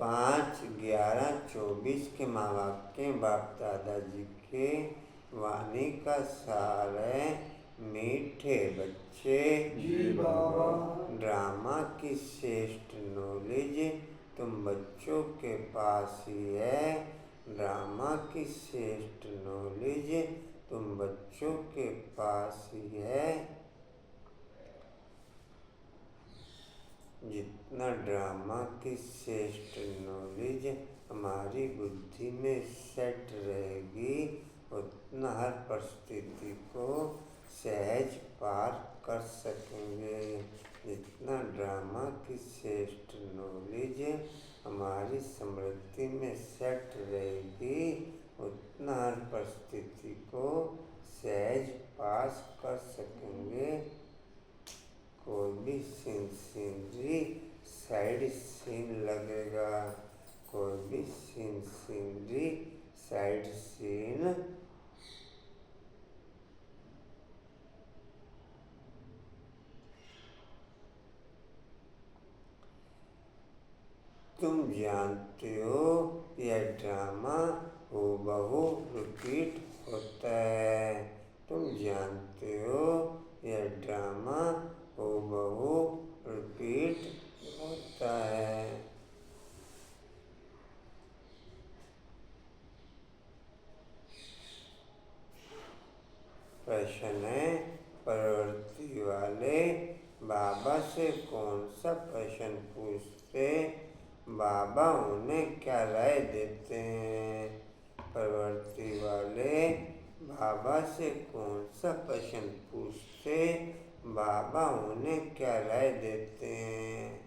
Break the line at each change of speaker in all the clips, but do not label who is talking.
5-11-24 के माँ बाप के बाप दादाजी के वाणी का सार है। मीठे बच्चे
जी बाबा।
ड्रामा की श्रेष्ठ नॉलेज तुम बच्चों के पास ही है। ड्रामा की श्रेष्ठ नॉलेज तुम बच्चों के पास ही है। जितना ड्रामा की श्रेष्ठ नॉलेज हमारी बुद्धि में सेट रहेगी, उतना हर परिस्थिति को सहज पार कर सकेंगे। जितना ड्रामा की श्रेष्ठ नॉलेज हमारी स्मृति में सेट रहेगी, उतना हर परिस्थिति को सहज पास कर सकेंगे। कोई भी सीनरी साइड सीन लगेगा, कोई भी सीनरी साइड सीन तुम जानते हो यह ड्रामा हूबहू रिपीट होता है। तुम जानते हो यह ड्रामा हूबहू रिपीट होता है। प्रश्न है, प्रवृत्ति वाले बाबा से कौन सा प्रश्न पूछते, बाबा उन्हें क्या राय देते हैं? प्रवृत्ति वाले बाबा से कौन सा प्रश्न पूछते, बाबा उन्हें क्या राय देते हैं?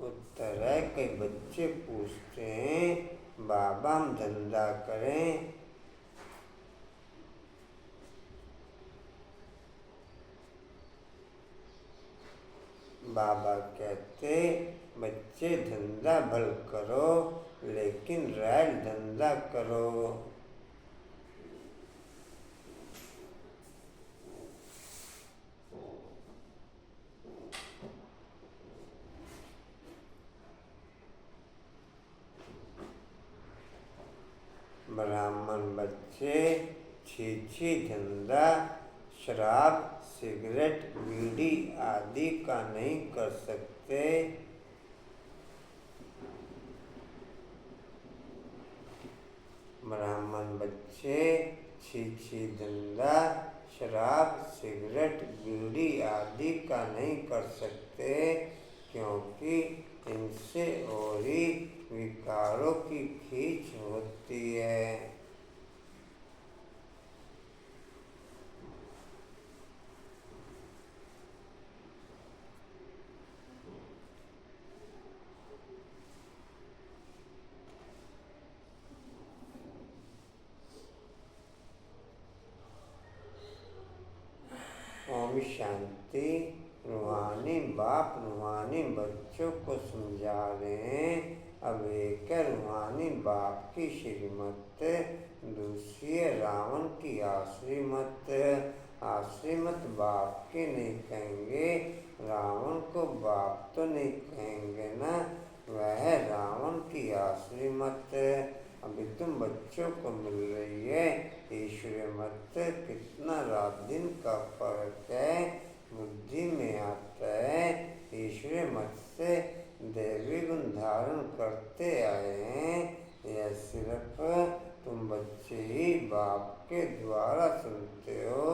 उत्तर है, कई बच्चे पूछते हैं बाबा हम धंधा करें, बाबा कहते बच्चे धंधा भल करो लेकिन राय धंधा करो। ब्राह्मण बच्चे छी धंधा शराब सिगरेट बीड़ी आदि का नहीं कर सकते। ब्राह्मण बच्चे छी धंधा शराब सिगरेट बीड़ी आदि का नहीं कर सकते, क्योंकि इनसे और ही विकारों की खींच होती है। ओम शांति। रूहानी बाप रूहानी बच्चों को समझा रहे हैं। अब एक है रूहानी बाप की श्रीमत, दूसरी है रावण की आश्रीमत। आश्रीमत बाप के नहीं कहेंगे, रावण को बाप तो नहीं कहेंगे ना, वह रावण की आश्रीमत। अभी तुम बच्चों को मिल रही है ईश्वरीय मत। कितना रात दिन का फर्क है, बुद्धि में आता है। ईश्वरीय मत से दैवी गुण धारण करते आए हैं। यह सिर्फ तुम बच्चे ही बाप के द्वारा सुनते हो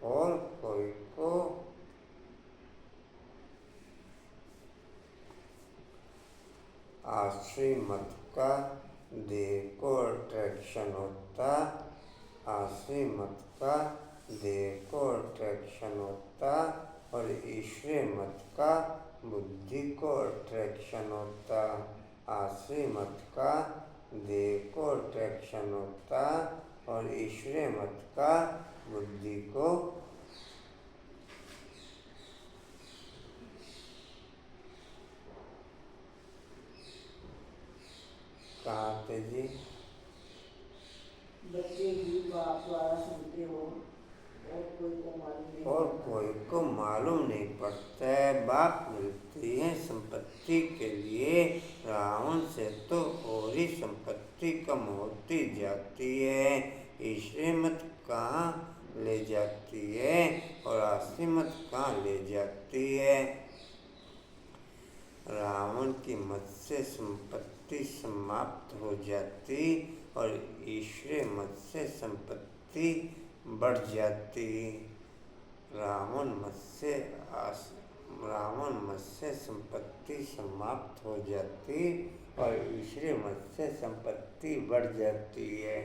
और कोई को आश्रीमत का देह को अट्रैक्शन होता, आश्रीमत का देह को अट्रैक्शन होता और ईश्वरीय मत का बुद्धि को अट्रैक्शन होता। आश्रीमत का देह को अट्रैक्शन होता और ईश्वरीय मत का बुद्धि को थे जी?
बच्चे ही बाप द्वारा सुनते हो और
कोई को मालूम नहीं पड़ता है। बाप मिलती है संपत्ति के लिए, रावण से तो और ही संपत्ति कम होती जाती है। ईश्वरी मत कहाँ ले जाती है और आसरी मत कहाँ ले जाती है। रावण की मत से संपत्ति समाप्त हो जाती और ईश्वरी मत से संपत्ति बढ़ जाती। रावण मत से संपत्ति समाप्त हो जाती और ईश्वरी मत से संपत्ति बढ़ जाती है।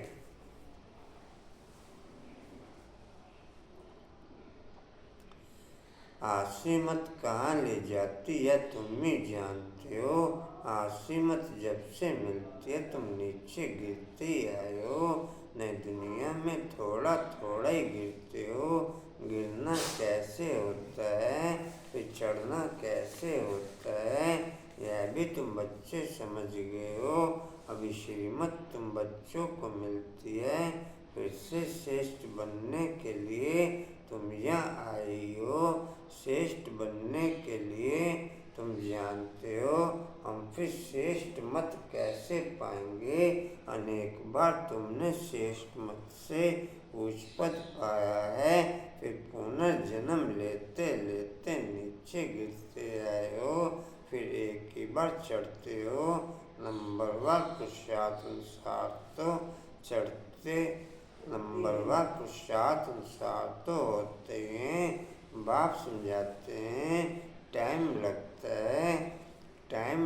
आसरी मत कहाँ ले जाती है तुम ही जानते हो। आसरी मत जब से मिलती है तुम नीचे गिरते आए हो। नई दुनिया में थोड़ा थोड़ा ही गिरते हो। गिरना कैसे होता है, फिर चढ़ना कैसे होता है, यह भी तुम बच्चे समझ गए हो। अभी श्रीमत तुम बच्चों को मिलती है, फिर से श्रेष्ठ बनने के लिए तुम यहाँ आई हो। श्रेष्ठ बनने के लिए तुम जानते हो हम फिर श्रेष्ठ मत कैसे पाएंगे। अनेक बार तुमने श्रेष्ठ मत से उच्च पद पाया है, फिर पुनर्जन्म लेते लेते नीचे गिरते आए हो, फिर एक ही बार चढ़ते हो। नंबरवार पुरुषार्थ तो चढ़ते, नंबरवार पुरुषार्थ तो होते हैं। बाप समझाते हैं टाइम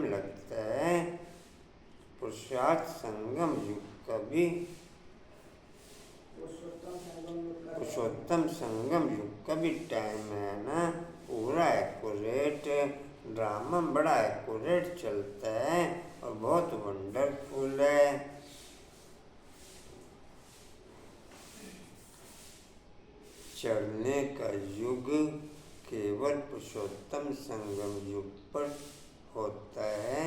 लगता है। पुरुषार्थ संगम युग कभी पुरुषोत्तम संगम युग का भी टाइम है ना, पूरा एक्यूरेट। ड्रामा बड़ा एक्यूरेट चलता है और बहुत वंडरफुल है। चढ़ने का युग केवल पुरुषोत्तम संगम युग पर होता है,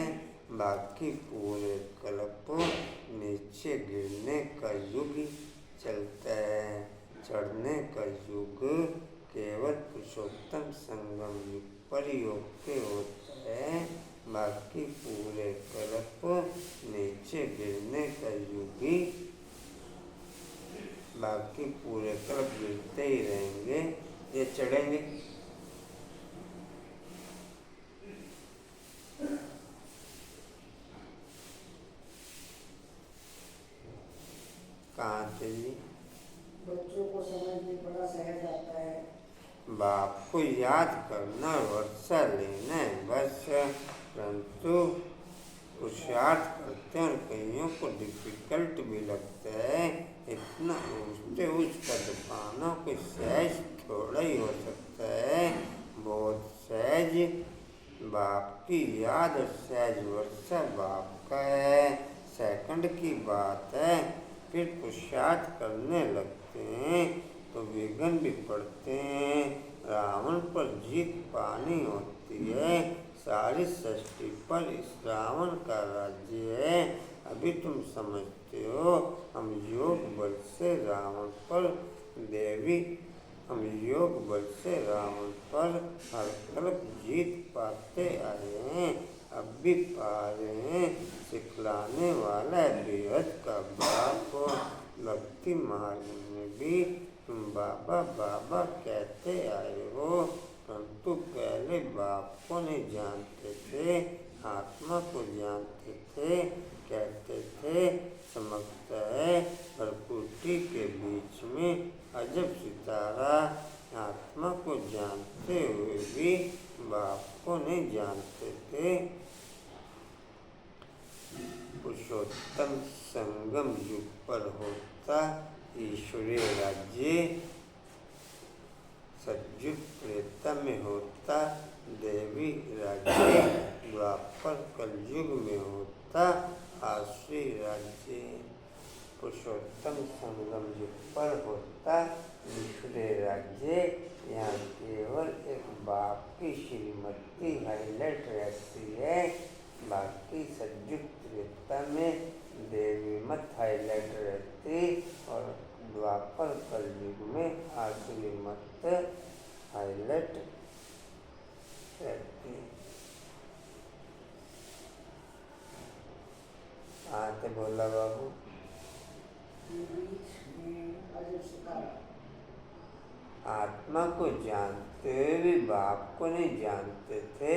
बाकी पूरे कल्प नीचे गिरने का युग चलता है। चढ़ने का युग केवल पुरुषोत्तम संगम युग पर ही होता है, बाकी पूरे कल्प नीचे गिरने का युग ही, बाकी पूरे कल्प गिरते ही रहेंगे। ये चढ़ेंगे कहाँ थे जी?
बच्चों को समझ में बड़ा सहज आता है।
बाप को याद करना वर्षा लेना है बस, परंतु पुरुषार्थ करते हैं और कईयों को डिफिकल्ट भी लगता है। इतना ऊंचते उच्च पद पाना कोई सहज थोड़ा ही हो सकता है, बहुत सहज बाप की याद और सहज वर्षा बाप का है। सेकंड की बात है, फिर पुरुषार्थ करने लगते हैं तो विघ्न भी पड़ते हैं। रावण पर जीत पानी होती है, सारी सृष्टि पर इस रावण का राज्य है। अभी तुम समझते हो हम योग बल से रावण पर हर तरफ जीत पाते आए हैं, अब भी पा रहे हैं। सिखलाने वाला बेहद का बाप हो। भक्ति मार्ग में भी तुम बाबा बाबा कहते आए हो, परंतु पहले बाप को नहीं जानते थे, आत्मा को जानते थे। कहते थे समझता है प्रकृति के बीच में अजब सितारा। आत्मा को जानते हुए भी बाप को नहीं जानते थे। पुरुषोत्तम संगम युग पर होता ईश्वरीय राज्य, सतयुग त्रेता में होता देवी राज्य, द्वापर कलयुग में होता आसुरी राज्य। पुरुषोत्तम संगम युग पर होता ईश्वरीय राज्य। यहाँ केवल एक बाप की श्रीमती हाईलाइट रहती है, बाकी सतयुग त्रेता में देवी रहती है। हाँ तो बोला बाबू।
बीच में अजब शिकार।
आत्मा को जानते हुए भी बाप को नहीं जानते थे।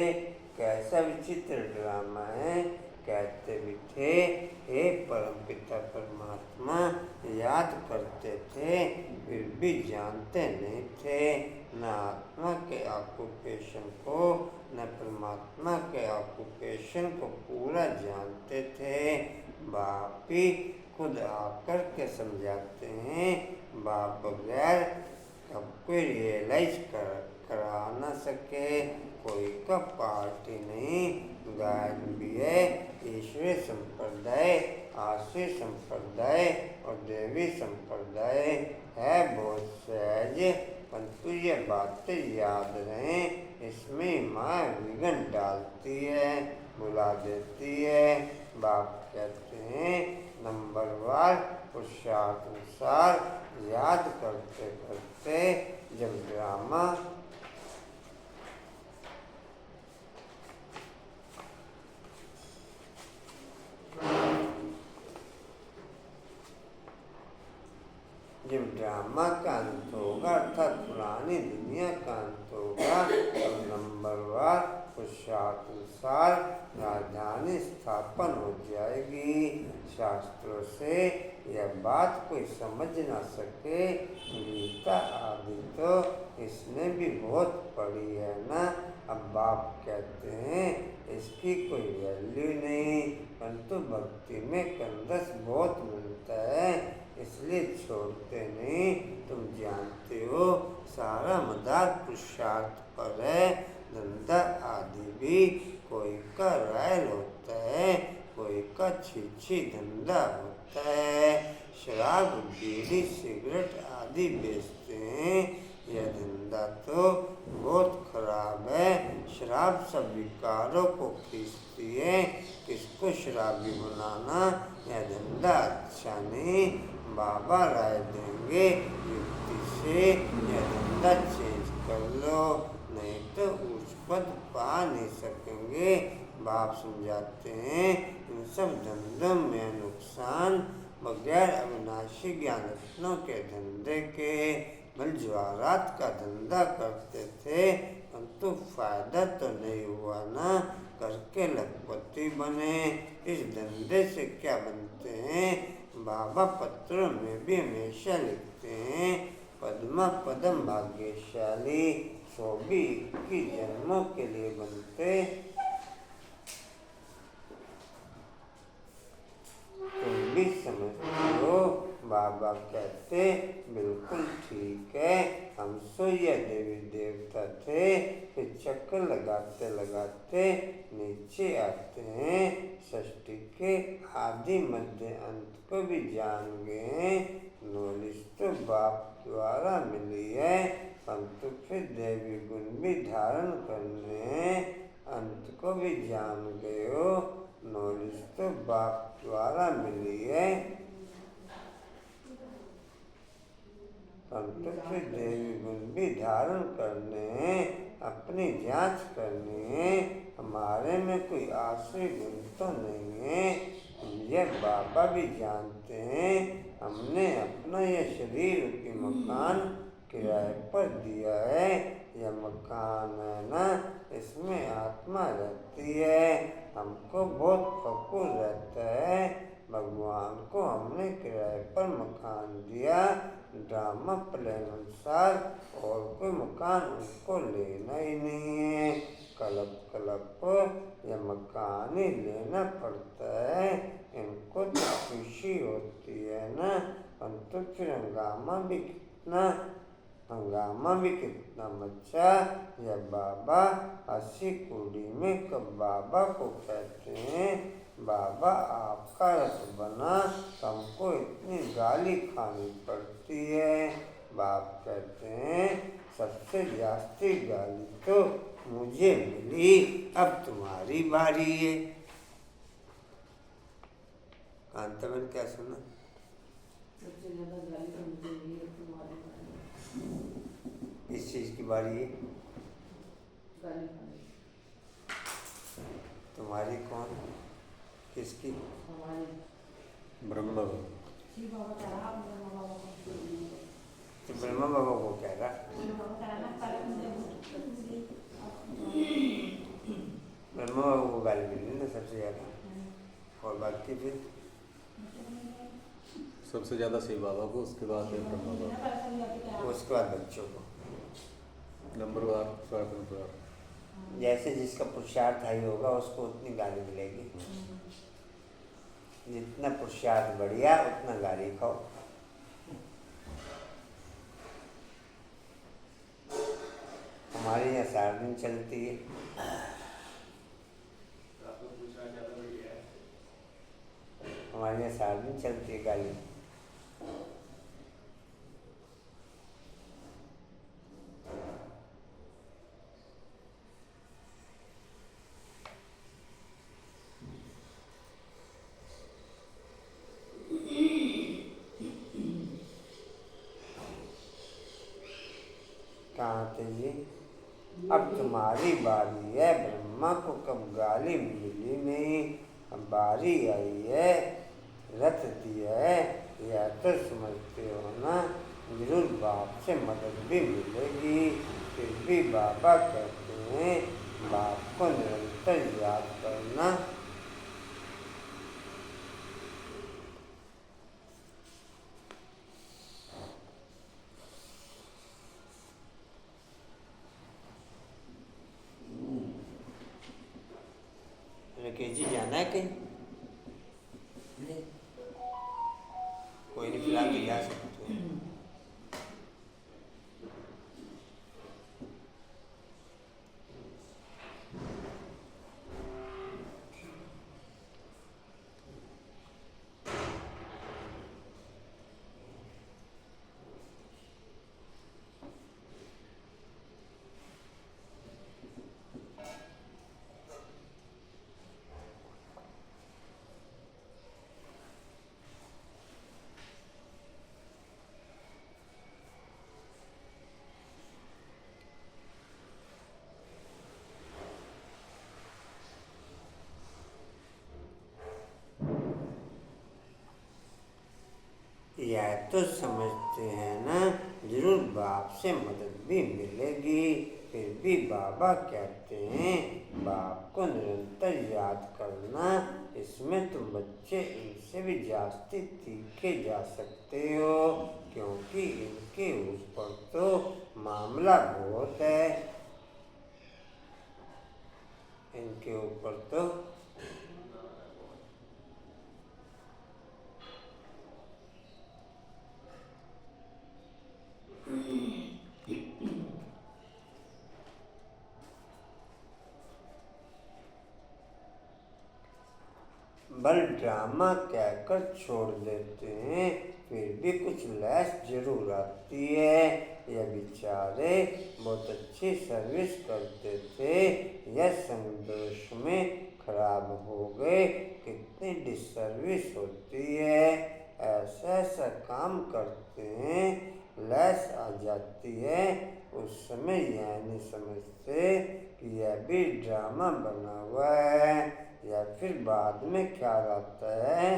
कैसा विचित्र ड्रामा है। कहते भी थे हे परमपिता परमात्मा, याद करते थे फिर भी जानते नहीं थे। न आत्मा के ऑक्यूपेशन को न परमात्मा के ऑक्यूपेशन को पूरा जानते थे। बाप ही खुद आकर के समझाते हैं। बाप बगैर अब कोई रियलाइज करा न सके। कोई का पार्टी नहीं। गायन भी है ईश्वरी संप्रदाय, आश्री संप्रदाय और देवी संप्रदाय है। बहुत सहज, परंतु ये बातें याद रहें। इसमें माँ विघ्न डालती है, बुला देती है। बाप कहते हैं नंबरवार पुरुषार्थ अनुसार याद करते करते जब ड्रामा का अंत होगा अर्थात पुरानी दुनिया का अंत होगा, तब नंबरवार पुरुषार्थानुसार राजधानी स्थापन हो जाएगी। शास्त्रों से यह बात कोई समझ ना सके। गीता आदि तो इसने भी बहुत पढ़ी है ना। अब बाप कहते हैं इसकी कोई वैल्यू नहीं, परंतु भक्ति में कंदस बहुत मिलता है, इसलिए छोड़ते नहीं। तुम जानते हो सारा मदार पुरुषार्थ पर है। धंधा आदि भी कोई का रायल होता है, कोई का छीछी धंधा होता है। शराब बीड़ी सिगरेट आदि बेचते हैं। यह धंधा तो बहुत खराब है। शराब सब विकारों को खींचती है। किसको शराबी बनाना यह धंधा अच्छा नहीं। बाबा राय देंगे युक्ति से यह धंधा चेंज कर लो, नहीं तो उच्च पद पा नहीं सकेंगे। बाप समझाते हैं इन सब धंधों में नुकसान बगैर अविनाशी ज्ञान रत्नों के धंधे के। बल ज्वारात का धंधा करते थे, परंतु फायदा तो नहीं हुआ ना। करके लखपति बने। इस धंधे से क्या बनते हैं? बाबा पत्रों में भी हमेशा लिखते हैं पद्मा पदम भाग्यशाली, 24 जन्मों के लिए बनते। तुम भी समझते हो। बाबा कहते बिल्कुल ठीक है। हम सोया देवी देवता थे, फिर चक्कर लगाते लगाते नीचे आते हैं। षष्ठी के आदि मध्य अंत को भी जान गए। नॉलेज तो बाप द्वारा मिली है, परंतु फिर देवी गुण भी धारण करने हैं। अंत को भी जान गए हो। नॉलेज तो बाप द्वारा मिली है, परंतु फिर देवी गुण भी धारण करने हैं। अपनी जांच करनी है। हमारे में कोई आश्रय गुण तो नहीं है। यह बाबा भी जानते हैं। हमने अपना यह शरीर की मकान किराए पर दिया है। यह मकान है ना, इसमें आत्मा रहती है। हमको बहुत फकूर रहता है। भगवान को हमने किराए पर मकान दिया ड्रामा प्लान अनुसार, और कोई मकान उनको लेना ही नहीं है। कलप कलप यह मकान ही लेना पड़ता है। इनको तो खुशी होती है ना, परंतु फिर हंगामा भी कितना मचा। यह बाबा हंसी कुड़ी में कब बाबा को कहते हैं बाबा आपका रथ बना तो हमको इतनी गाली खानी पड़ती है। बाप कहते हैं सबसे जास्ती गाली तो मुझे मिली, अब तुम्हारी बारी है। कांताबेन क्या सुना?
सबसे ज्यादा गाली तो मुझे मिली, अब तुम्हारी बारी।
इस चीज की बारी है
गाली खाने
किसकी?
हमारी
ब्रह्म बाबा।
शिव बाबा कह रहा, ब्रह्मा बाबा को
तो ब्रह्मा बाबा को कह रहा,
शिव बाबा कह रहा ना, पहले मुझे
ब्रह्मा बाबा को गाली मिली ना सबसे ज़्यादा, और बाकी फिर
सबसे ज़्यादा शिव बाबा को, उसके बाद है ब्रह्मा बाबा,
उसके बाद बच्चों को।
नंबरवार प्रार्थना पर।
जैसे जिसका पुरुषार्थ हाई होगा उसको उतनी गाली मिलेगी, जितना पुरुषार्थ बढ़िया उतना गाली खाओ। हमारे यहाँ 7 दिन चलती है। हमारे यहाँ 7 दिन चलती है गाली। कहाँ थे जी? अब तुम्हारी बारी है, ब्रह्मा को कब गाली मिली नहीं, अब बारी आई है, रथ दिया है, या तो समझते हो ना, जरूर बाप से मदद भी मिलेगी। फिर भी बाबा कहते हैं बाप को निरंतर याद करना। राकेश जी जाना है कहीं? कोई नहीं, फिलहाल तो जा सकते हो। या तो समझते हैं ना, जरूर बाप से मदद भी मिलेगी। फिर भी बाबा कहते हैं बाप को निरंतर याद करना। इसमें तुम बच्चे इनसे भी जास्ती तीखे जा सकते हो, क्योंकि इनके ऊपर तो मामला बहुत है। इनके ऊपर तो बल ड्रामा कहकर छोड़ देते हैं, फिर भी कुछ लैस जरूर आती है। यह बेचारे बहुत अच्छी सर्विस करते थे, यह संदोष में खराब हो गए। कितनी डिसर्विस होती है, ऐसा ऐसा काम करते हैं, लैस आ जाती है। उस समय यह नहीं समझते कि यह भी ड्रामा बना हुआ है, या फिर बाद में ख्याल आता है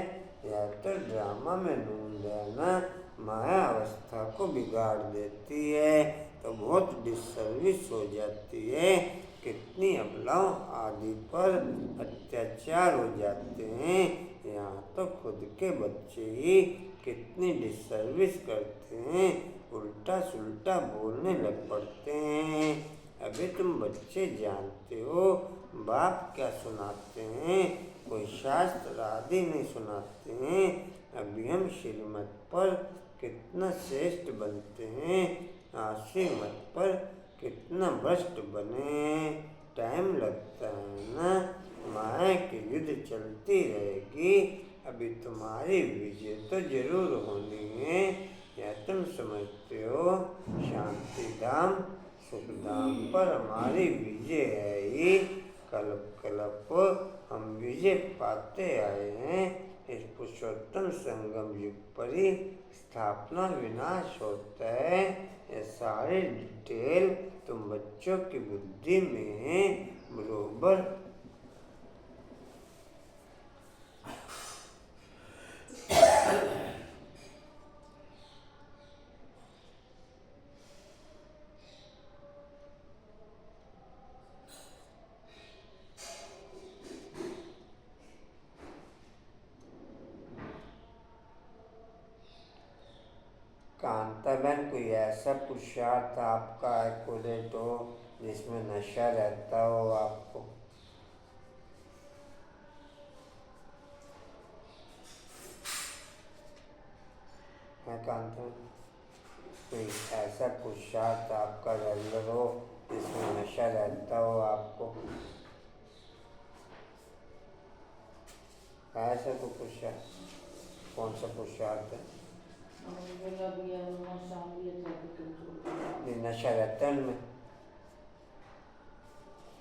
या तो ड्रामा में नून देना माया अवस्था को बिगाड़ देती है, तो बहुत डिसर्विस हो जाती है। कितनी अबलाओं आदि पर अत्याचार हो जाते हैं, यहाँ तो खुद के बच्चे ही कितनी डिसर्विस करते हैं, उल्टा सुल्टा बोलने लग पड़ते हैं। अभी तुम बच्चे जानते हो बाप क्या सुनाते हैं, कोई शास्त्र आदि नहीं सुनाते हैं। अभी हम श्रीमत पर कितना श्रेष्ठ बनते हैं, श्रीमत पर कितना भ्रष्ट बने। टाइम लगता है ना, माया की युद्ध चलती रहेगी। अभी तुम्हारी विजय तो जरूर होनी है, या तुम समझते हो शांति धाम सुख धाम पर हमारी विजय है ही। कल्प कल्प हम विजय पाते आए हैं। इस पुरुषोत्तम संगम युग पर ही स्थापना विनाश होता है। ये सारे डिटेल तुम बच्चों की बुद्धि में बरोबर कोई ऐसा पुरुषार्थ आपका एक्यूरेट हो जिसमें नशा रहता हो आपको? है कांता, कोई ऐसा पुरुषार्थ आपका रेगुलर हो जिसमें नशा रहता हो आपको? है ऐसा तो पुरुषार्थ? कौन सा पुरुषार्थ है? नहीं, नशा रहता है उनमें,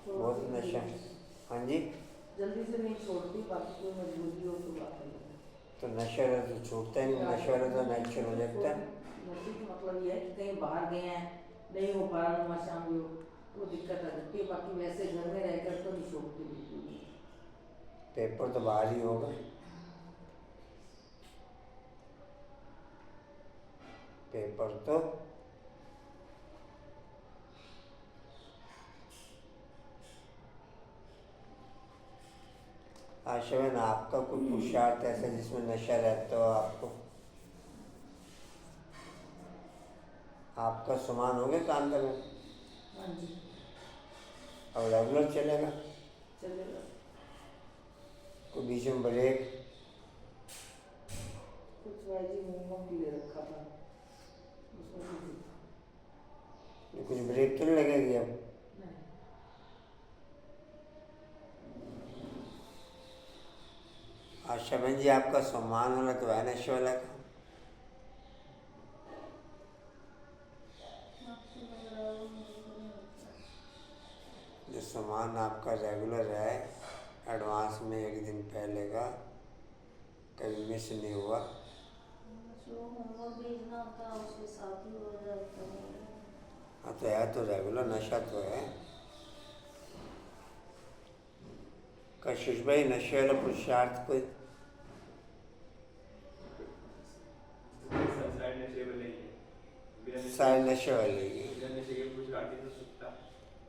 बहुत नशा। हाँ जी,
जल्दी से नहीं छोड़ती, बाकी कोई मजबूरी हो तो बात है।
तो नशा रहे तो छूटता ही नहीं, नशा रहे तो नाइट शुरू हो जाता है।
मतलब ये है कि कहीं बाहर गए हैं, नहीं हो पा रहा वहाँ शाम को तो दिक्कत आ जाती है, बाकी वैसे घर में रहकर तो नहीं छोड़ती बिल्कुल भी।
पेपर तो बाहर ही होगा, पेपर तो आशा बहन, आपका कोई पुरुषार्थ ऐसा जिसमें नशा रहता हो आपको? आपका सामान हो गया कांता में?
हाँ जी,
अब रेगुलर चलेगा?
चलेगा।
कोई बीच में ब्रेक?
कुछ भाई जी मोमो के लिए रखा था, उसमें
कुछ ब्रेक तो नहीं लगेगी अब?
नहीं।
आशा बहन जी, आपका सामान वाला तो है नशे वाला का? जो सामान आपका रेगुलर है, एडवांस में एक दिन पहले का, कभी मिस नहीं हुआ?
जो होमवर्क भेजना होता है उसके साथ ही हो जाता है।
हाँ, तो है तो रेगुलर नशा तो है। कशिश भाई, नशे वाला पुरुषार्थ कोई? सारी नशे वाली ही है,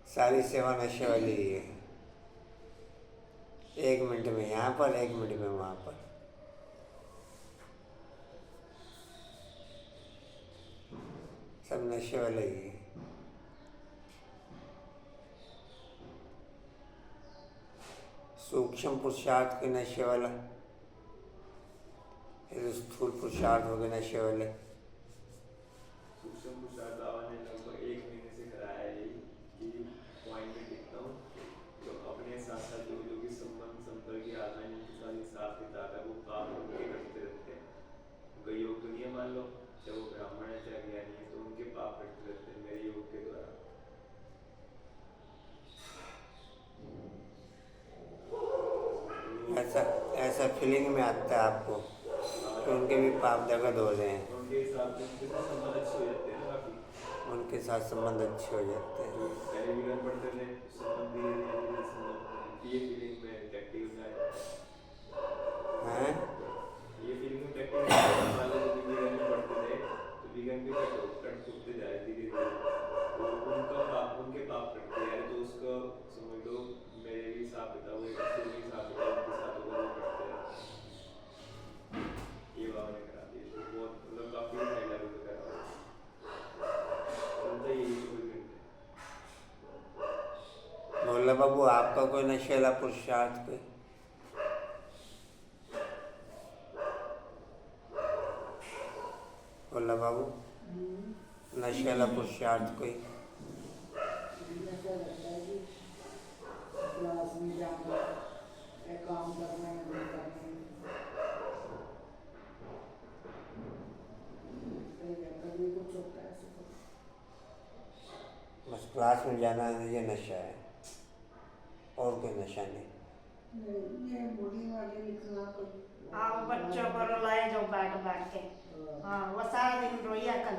सारी सेवा नशे वाली ही है। 1 मिनट में यहाँ पर, 1 मिनट में वहाँ पर। सब नशे वाले ही है। सूक्ष्म पुरुषार्थ के नशे वाला, स्थूल पुरुषार्थ हो गए नशे वाले।
सूक्ष्म पुरुषार्थ ने लगभग 1 महीने से कराया है कि पॉइंट में टिकता हूँ, तो अपने साथ साथ जो जो भी संबंध संपर्क की आत्माएं के साथ हिसाब किताब है वो काम उनके करते रहते हैं। उनका योग दुनिया मान लो, चाहे वो ब्राह्मण है चाहे ज्ञानी है, तो उनके पाप कटते रहते हैं मेरे योग के द्वारा।
ऐसा फीलिंग में आता है आपको कि उनके भी पाप दगद हो रहे हैं?
उनके हिसाब से उनके साथ संबंध अच्छे हो जाते हैं ना, काफी
उनके साथ संबंध अच्छे हो जाते हैं।
पहले भी घर पढ़ते थे, संबंध धीरे धीरे संबंध ये फीलिंग में टैक्टिव जाए
हैं?
ये फीलिंग में टैक्टिव मान लो जब विगन में पढ़ते थे तो विगन भी कट टूटते जाए धीरे धीरे, तो उनके पाप कटते हैं, तो उसका समझ लो मेरे भी हिसाब किताब हुए, उसके भी हिसाब किताब उनके साथ होगा वो करते हैं। ये बाबा ने करा दी, तो बहुत मतलब काफी हाई लेवल पे करा चलता यही 24 घंटे।
मोहल्ला बाबू, आपका कोई नशे वाला पुरुषार्थ कोई? मोहल्ला बाबू, नशे वाला पुरुषार्थ कोई?
नशा लगता है कि क्लास में जाना या काम करना है, नहीं करना है। कभी कुछ होता है ऐसे तो।
बस क्लास में जाना ये नशा है, और कोई नशा नहीं।
ये बोली वाले लिखना कोई।
हाँ, वो बच्चों को रुलाए जो बैठ बैठ के, हाँ वो सारा दिन रोइया कल।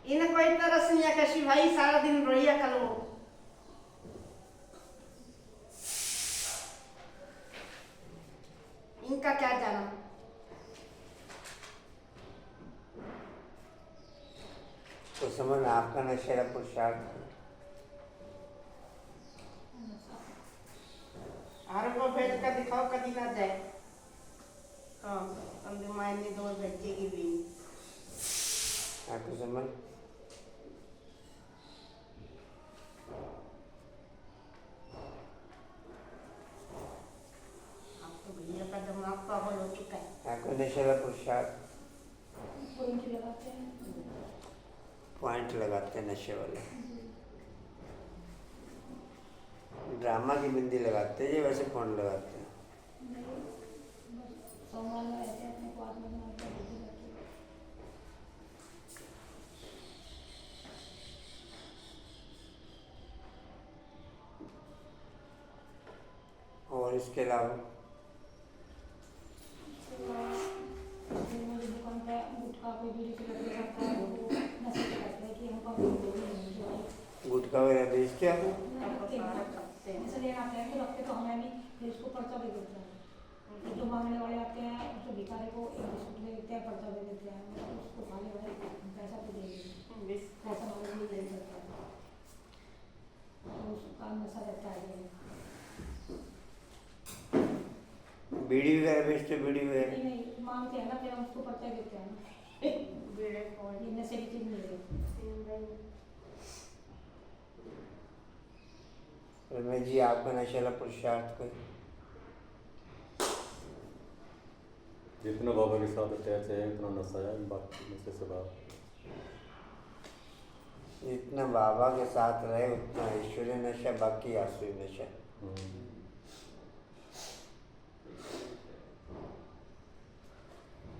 इन्हें कोई तरस नहीं है कशी भाई, सारा दिन रोइया कल वो। इनका क्या जाना।
तो समझ में आपका नशे वाला पुरुषार्थ?
हर को भेज कर दिखाओ कभी ना जाए। हाँ, अंदर मायने दो भेजेगी भी।
आंखों से मन
अब तो भैया का दिमाग पागल हो चुका है।
आंखों नशेला पुरुषार्थ
पॉइंट लगाते हैं।
पॉइंट लगाते हैं नशे वाले। ड्रामा की बिंदी लगाते हैं ये वैसे पॉइंट लगाते हैं।
नहीं, बस सोमवार में रहते हैं, अपने को आत्मा में आते हैं, बुद्धि रहती है।
और इसके अलावा
मेरी दुकान पे गुटखा पे बीड़ी सिगरेट खाता है, वो नशे से करते हैं कि हमको अपनी गोली नहीं चाहिए।
गुटखा वगैरह बेचते हैं
इसलिए आते हैं तो रखते तो हमें नहीं, फिर उसको पर्चा दे देते हैं। तो जो मांगने वाले आते हैं उसको भिखारी को एक बिस्कुट दे देते हैं, पर्चा दे देते हैं, मतलब उसको खाने वाले पैसा तो दे देते हैं, पैसा हमारे लिए दे सकता है, तो उसका नशा रहता है।
बीड़ी वगैरह बेचते बीड़ी वगैरह
नहीं नहीं मांगते हैं ना, फिर हम उसको पर्चा देते हैं ना, ये नशे की चीज़ नहीं है।
रमेश जी आपका नशेला पुरुषार्थ कोई
जितना बाबा के साथ अटैच है उतना नशा है, बाकी नशे से बाहर।
जितना बाबा के साथ रहे उतना ईश्वरीय नशा, बाकी आसुरी नशा।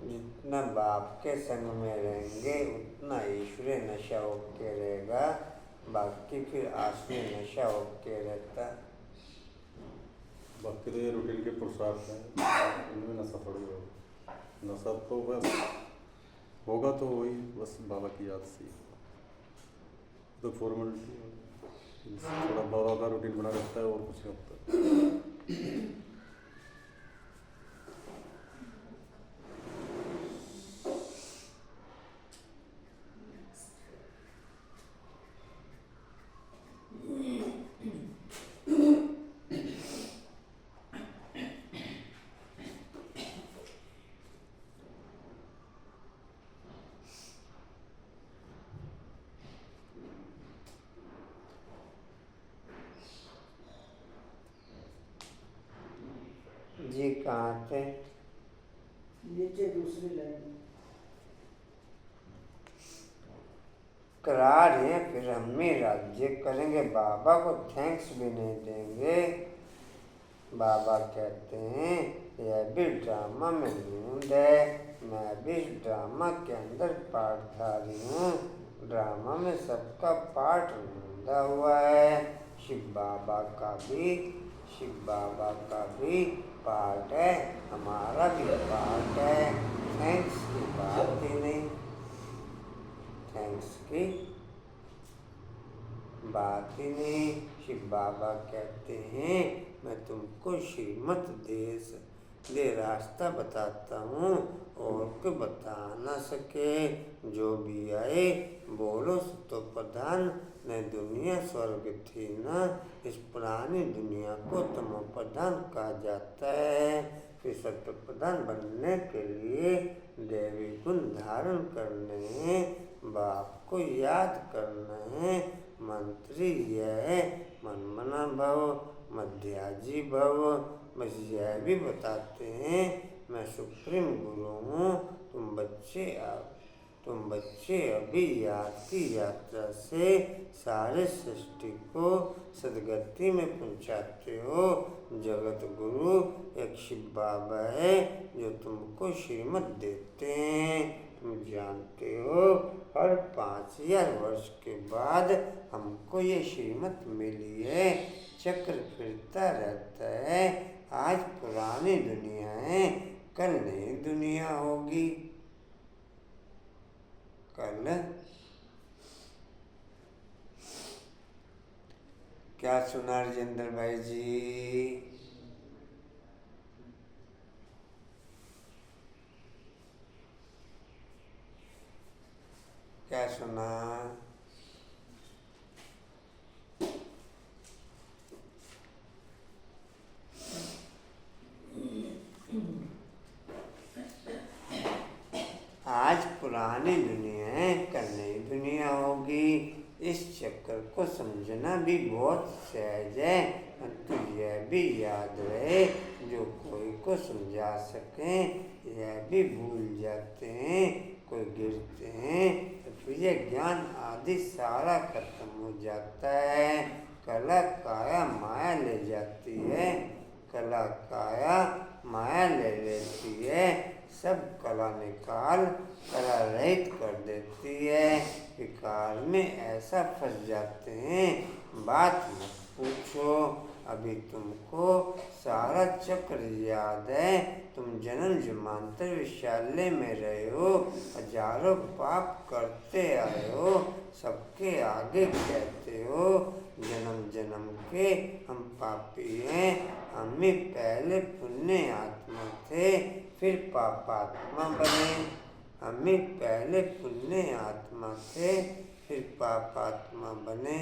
जितना बाप के संग में रहेंगे उतना ईश्वरीय नशा होके रहेगा, बाकी फिर आसुरी नशा होके रहता।
बाकी तो ये रूटीन के पुरुषार्थ हैं, इनमें नशा थोड़ी होगा। नशा तो बस होगा तो वही बस बाबा की याद से, तो फॉर्मेलिटी थोड़ा बाबा का रूटीन बना रहता है और कुछ नहीं होता।
जी कहाँ थे?
नीचे दूसरी लाइन।
करा रहे हैं फिर हम ही राज्य करेंगे, बाबा को थैंक्स भी नहीं देंगे। बाबा कहते हैं यह भी ड्रामा में नींद है, मैं भी इस ड्रामा के अंदर पार्टधारी हूँ। ड्रामा में सबका पार्ट नींदा हुआ है, शिव बाबा का भी पार्ट है, हमारा भी पार्ट है। थैंक्स की बात ही नहीं, थैंक्स की बात ही नहीं। शिव बाबा कहते हैं मैं तुमको श्रीमत दे रास्ता बताता हूँ और को बता न सके। जो भी आए बोलो तो प्रधान, न दुनिया स्वर्ग थी न, इस पुरानी दुनिया को तमो प्रधान कहा जाता है। फिर सत्य प्रधान बनने के लिए देवी गुण धारण करने, बाप को याद करना है। मंत्री यह है मनमना भव मध्याजी भव, बस यह भी बताते हैं मैं सुप्रीम गुरु हूँ। तुम बच्चे अभी याद की यात्रा से सारे सृष्टि को सदगति में पहुँचाते हो। जगत गुरु एक शिव बाबा है जो तुमको श्रीमत देते हैं। तुम जानते हो हर 5000 वर्ष के बाद हमको ये श्रीमत मिली है। चक्र फिरता रहता है, आज पुरानी दुनिया है, कल नई दुनिया होगी। कल क्या सुना राजेंद्र भाई जी? क्या सुना? आज पुरानी दुनिया है, कल समझना भी बहुत सहज है, परंतु यह भी याद रहे जो कोई को समझा सके यह भी भूल जाते हैं। कोई गिरते हैं तो फिर यह ज्ञान आदि सारा खत्म हो जाता है। कला काया माया ले जाती है, कला काया माया ले लेती है, सब कला निकाल कला रहित कर देती है। विकार में ऐसा फंस जाते हैं, बात मत पूछो। अभी तुमको सारा चक्र याद है, तुम जन्म जन्मांतर विशाल्य में रहे हो, हजारों पाप करते आए हो, सबके आगे कहते हो जन्म जन्म के हम पापी हैं। हम ही पहले पुण्य आत्मा थे फिर पापात्मा बने, हम ही पहले पुण्य आत्मा थे फिर पापात्मा बने।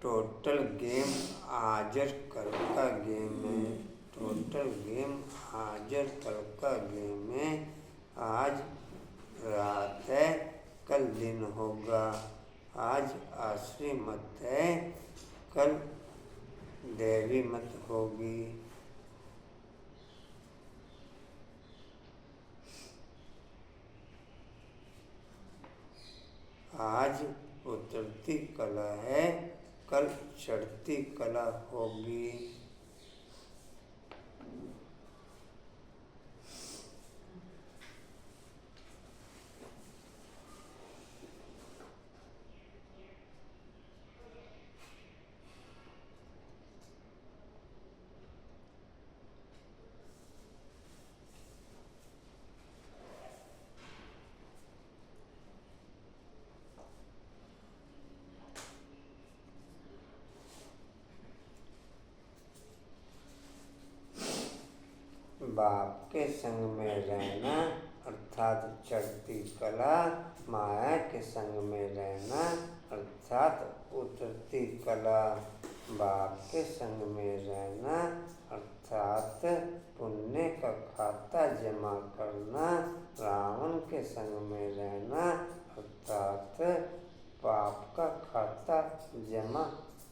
टोटल गेम हाजर कल का गेम है, टोटल गेम हाजर कल का गेम है। आज रात है कल दिन होगा, आज आसुरी मत है कल देवी मत होगी। आज उतरती कला है कल चढ़ती कला होगी। बाप के संग में रहना अर्थात चढ़ती कला, माया के संग में रहना अर्थात उतरती कला। बाप के संग में रहना अर्थात पुण्य का खाता जमा करना, रावण के संग में रहना अर्थात पाप का खाता जमा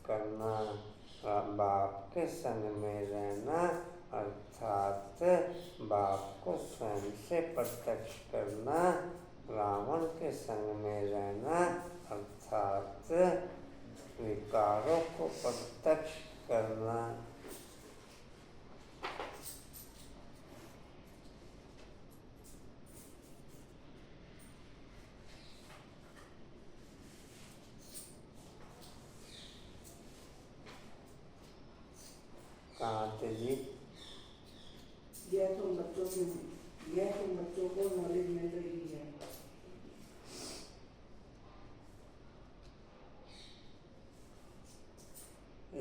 करना। बाप के संग में रहना अर्थात बाप को स्वयं से प्रत्यक्ष करना, रावण के संग में रहना अर्थात विकारों को प्रत्यक्ष करना। कांते जी
यह तो बच्चों को नॉलेज मिल रही है।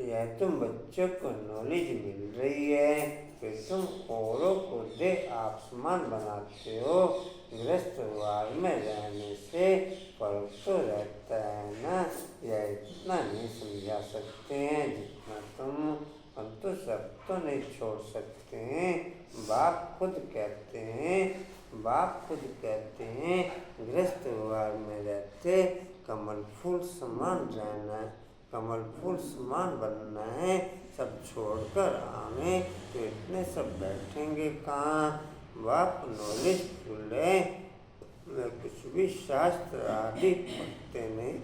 यह तुम बच्चों को नॉलेज मिल रही है, फिर तुम औरों को दे आप समान बनाते हो। गृहस्थ वार में रहने से फर्क तो रहता है ना, यह इतना नहीं समझा सकते हैं जितना तुम, परंतु सब तो नहीं छोड़ सकते हैं। बाप खुद कहते हैं गृहस्थ वार में रहते कमल फूल समान रहना है, कमल फूल समान बनना है। सब छोड़कर आवे तो इतने सब बैठेंगे कहाँ। बाप नॉलेज फुल है, वे कुछ भी शास्त्र आदि पढ़ते नहीं,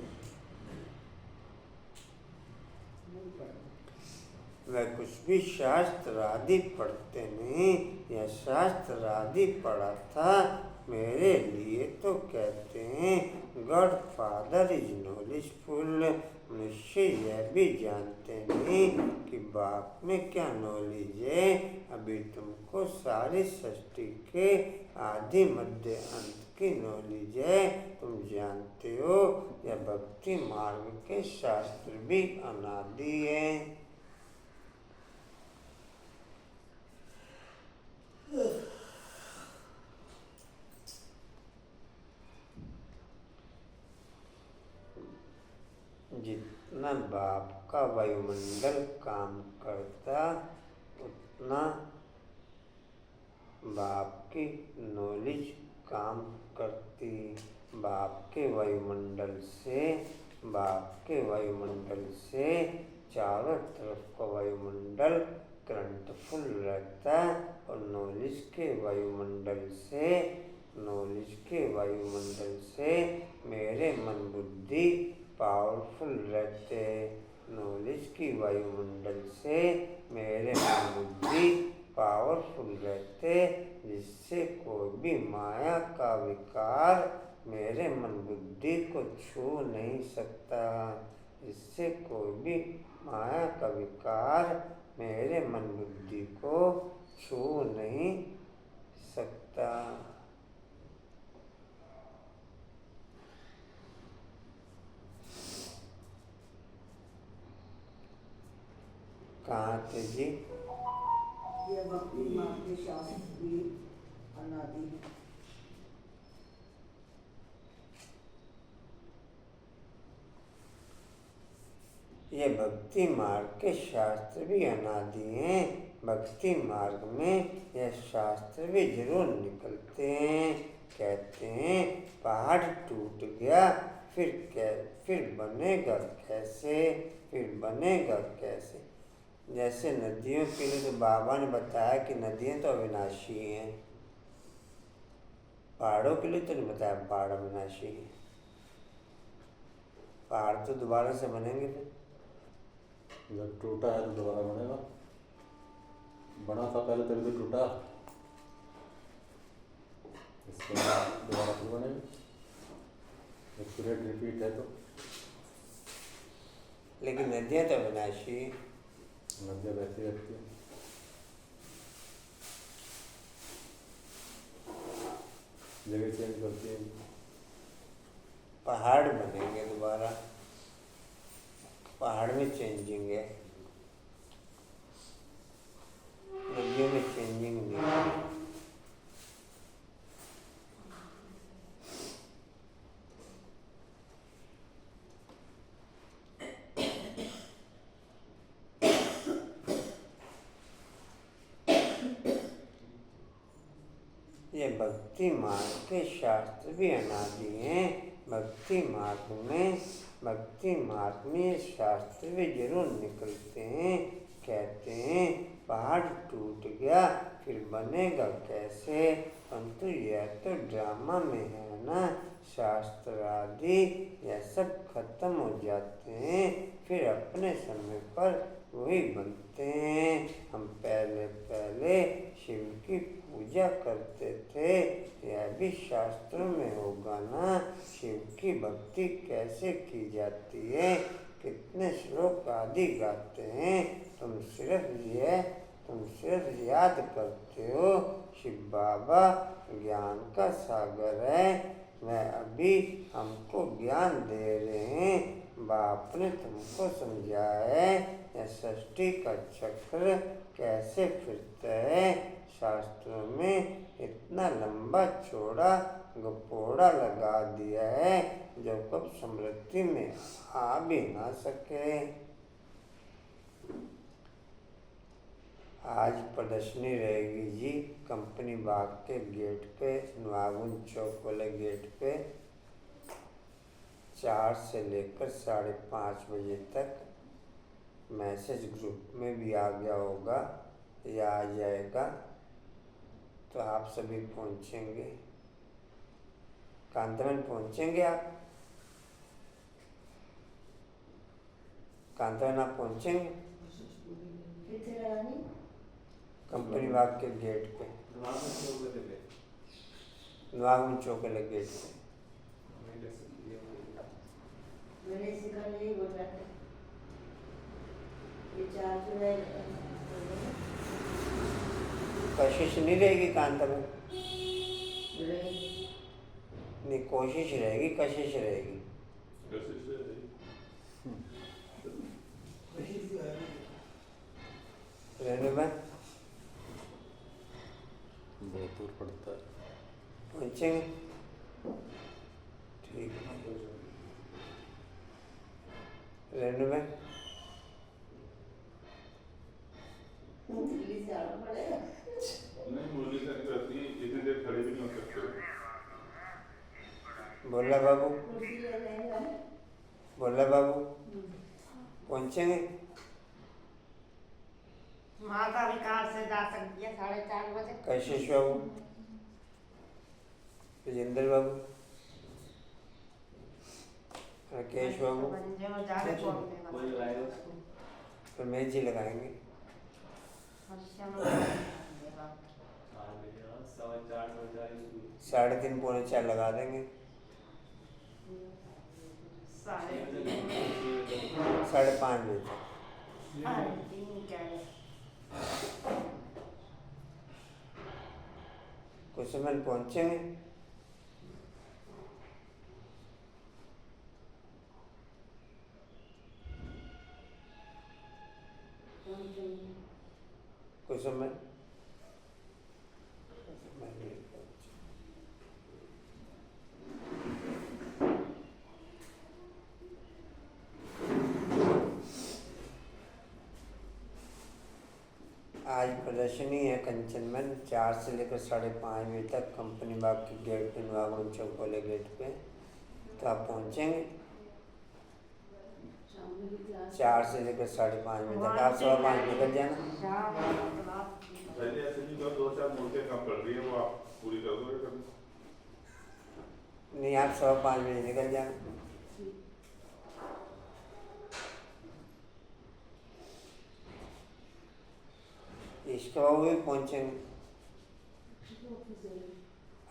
वह कुछ भी शास्त्र आदि पढ़ते नहीं। यह शास्त्र आदि पढ़ा था मेरे लिए तो कहते हैं गॉड फादर इज नॉलेजफुल। मनुष्य यह भी जानते नहीं कि बाप में क्या नॉलेज है। अभी तुमको सारी सृष्टि के आदि मध्य अंत की नॉलेज है। तुम जानते हो यह भक्ति मार्ग के शास्त्र भी अनादि हैं। जितना बाप का वायुमंडल काम करता उतना बाप की नॉलेज काम करती। बाप के वायुमंडल से चारों तरफ का वायुमंडल करंटफुल रहता और नॉलेज के वायुमंडल से मेरे मन बुद्धि पावरफुल रहते। नॉलेज की वायुमंडल से मेरे मन बुद्धि पावरफुल रहते, जिससे कोई भी माया का विकार मेरे मन बुद्धि को छू नहीं सकता। जिससे कोई भी माया का विकार मेरे मन बुद्धि को छू नहीं सकता। कहाँ थे जी?
ये भक्ति मार्ग के शास्त्र भी अनादि है।
ये भक्ति मार्ग के शास्त्र भी अनादि हैं। भक्ति मार्ग में यह शास्त्र भी जरूर निकलते हैं। कहते हैं पहाड़ टूट गया फिर बनेगा कैसे? जैसे नदियों के लिए तो बाबा ने बताया कि नदियाँ तो अविनाशी हैं। पहाड़ों के लिए तो नहीं बताया पहाड़ अविनाशी है। पहाड़ तो दोबारा से बनेंगे फिर।
जब टूटा है तो दोबारा बनेगा। बना था पहले तभी तो टूटा, इसके बाद दोबारा फिर बनेगा। एक्यूरेट रिपीट है तो।
लेकिन नदियाँ तो अविनाशी हैं।
नदियाँ बहती रहती है। जगह चेंज करती है।
पहाड़ बनेंगे दोबारा, पहाड़ में चेंजिंग है, नदियों में चेंजिंग नहीं है। ये भक्ति मार्ग के शास्त्र भी अनादि हैं। भक्ति मार्ग में शास्त्र भी जरूर निकलते हैं। कहते हैं पहाड़ टूट गया फिर बनेगा कैसे? परंतु यह तो ड्रामा में है ना। शास्त्र आदि यह सब खत्म हो जाते हैं, फिर अपने समय पर वही बनते हैं। हम पहले शिव की पूजा करते थे, यह भी शास्त्रों में होगा ना। शिव की भक्ति कैसे की जाती है, कितने श्लोक आदि गाते हैं। तुम सिर्फ याद करते हो। शिव बाबा ज्ञान का सागर है, वह अभी हमको ज्ञान दे रहे हैं। बाप ने तुमको समझाया है यह सृष्टि का चक्र कैसे फिरता है। शास्त्रों में इतना लंबा चौड़ा गपोड़ा लगा दिया है जो कब स्मृति में आ भी ना सके। आज प्रदर्शनी रहेगी जी कंपनी बाग के गेट पे, नवागुन चौक वाले गेट पे 4 से लेकर 5:30 बजे तक। मैसेज ग्रुप में भी आ गया होगा या आ जाएगा, तो आप सभी पहुंचेंगे। कांतवन पहुंचेंगे आप? कांतवन आप पहुंचेंगे? कंपनी बाग के गेट पे, नवागुन चौक वाले गेट पे।
मैंने सीखा नहीं बोला ये 4 जुलाई
कशिश नहीं रहेगी कांता में? नहीं, कोशिश रहेगी, कशिश रहेगी। रहने में
बहुत दूर पड़ता है।
पहुँचेंगे, ठीक है। रहने में
दिल्ली से आना पड़ेगा।
नहीं, मुरली से नहीं करती, इतनी देर खड़े भी नहीं हो सकते।
बोला बाबू,
कुर्सी ले लेंगे।
बोला बाबू, पहुँचेंगे।
माता भी कार से जा सकती है 4:30 बजे।
कशिश बाबू, राजेंद्र बाबू, राकेश बाबू,
जो जाने को देगा।
कोई लगाएगा उसको?
रमेश जी लगाएंगे।
हर्षा में देगा।
4 बजे, हाँ, 4:15 बजे आ रही है।
3:30 पौने 4 लगा देंगे।
3:30
5:30 बजे तक।
3:30 क्या है?
कुछ समय पहुँचेंगे। कुछ समय आज प्रदर्शनी है कंचन में 4 से लेकर 5:30 बजे तक कंपनी बाग के गेट पे, नवागुण चौक वाले गेट पे। तो आप पहुँचेंगे 4 से लेकर 5:30 बजे तक। आप 5:15 निकल जाना।
पहले ऐसे नहीं करो, 2-4 मूर्तियाँ कम कर दी है, वो आप पूरी कर दोगे कभी?
नहीं, आप 5:15 बजे निकल जाना। इसके बाद भी पहुँचेंगे।